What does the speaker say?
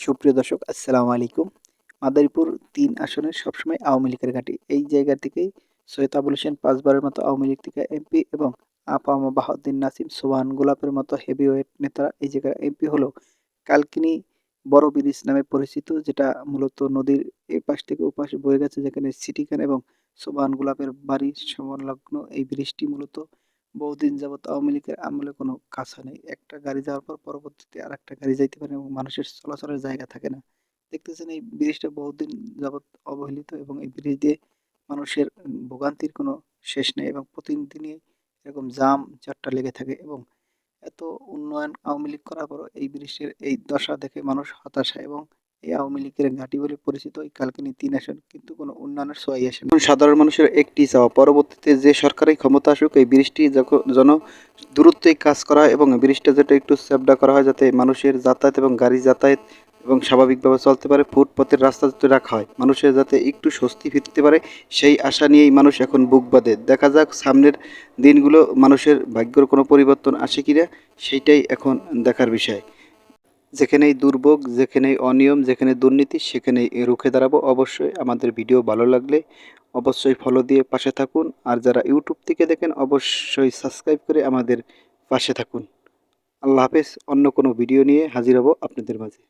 সুপ্রিয় দর্শক, আসসালামু আলাইকুম। মাদারীপুর ৩ আসনের সবসময় আওয়ামী লীগের ঘাঁটি। এই জায়গা থেকেই সৈয়দ আবুল হোসেন ৫ বারের মতো আওয়ামী লীগ থেকে এমপি এবং আপামর বাহাউদ্দিন নাসিম, সোবহান গোলাপের মতো হেভিওয়েট নেতারা এই জায়গার এমপি হলো। কালকিনি বড় ব্রিজ নামে পরিচিত, যেটা মূলত নদীর এপাশ থেকে ওপাশ বয়ে গেছে, যেখানে সিটি খান এবং সোবহান গোলাপের বাড়ির সংলগ্ন এই ব্রিজটি মূলত বহুদিন যাবৎ আওয়ামী লীগের আমলে কোনো কাঁচা নেই। একটা গাড়ি যাওয়ার পর পরবর্তীতে আরেকটা গাড়ি যাইতে পারে এবং মানুষের চলাচলের জায়গা থাকে না। দেখতেছেন এই ব্রিজটা বহুদিন যাবৎ অবহেলিত এবং এই ব্রিজ দিয়ে মানুষের ভোগান্তির কোনো শেষ নেই এবং প্রতিদিনই এরকম জাম-জট্টা লেগে থাকে এবং এত উন্নয়ন আওয়ামী লীগ করার পরও এই ব্রিজের এই দশা দেখে মানুষ হতাশা এবং এই আওয়ামী লীগের ঘাঁটি বলে পরিচিত এই কালকিনি ৩ আসন কিন্তু কোনো উন্নয়নের ছোঁয়াই আসে না। এখন সাধারণ মানুষের একটি চাওয়া, পরবর্তীতে যে সরকারি ক্ষমতা আসুক এই ব্রিজটি যেন দ্রুতই কাজ করা হয় এবং ব্রিজটা যাতে একটু চ্যাপ্টা করা হয়, যাতে মানুষের যাতায়াত এবং গাড়ি যাতায়াত এবং স্বাভাবিকভাবে চলতে পারে। ফুটপথের রাস্তা যাতে রাখা হয়, মানুষের যাতে একটু স্বস্তি ফিরতে পারে, সেই আশা নিয়েই মানুষ এখন বুক বাঁধে। দেখা যাক সামনের দিনগুলো মানুষের ভাগ্যের কোনো পরিবর্তন আসে কিনা, সেইটাই এখন দেখার বিষয়। যেখানেই দুর্ভোগ, যেখানেই অনিয়ম, যেখানে দুর্নীতি, সেখানেই রুখে দাঁড়াবো। অবশ্যই আমাদের ভিডিও ভালো লাগলে অবশ্যই ফলো দিয়ে পাশে থাকুন। আর যারা ইউটিউব থেকে দেখেন অবশ্যই সাবস্ক্রাইব করে আমাদের পাশে থাকুন। আল্লাহ হাফেজ। অন্য কোনো ভিডিও নিয়ে হাজির হব আপনাদের মাঝে।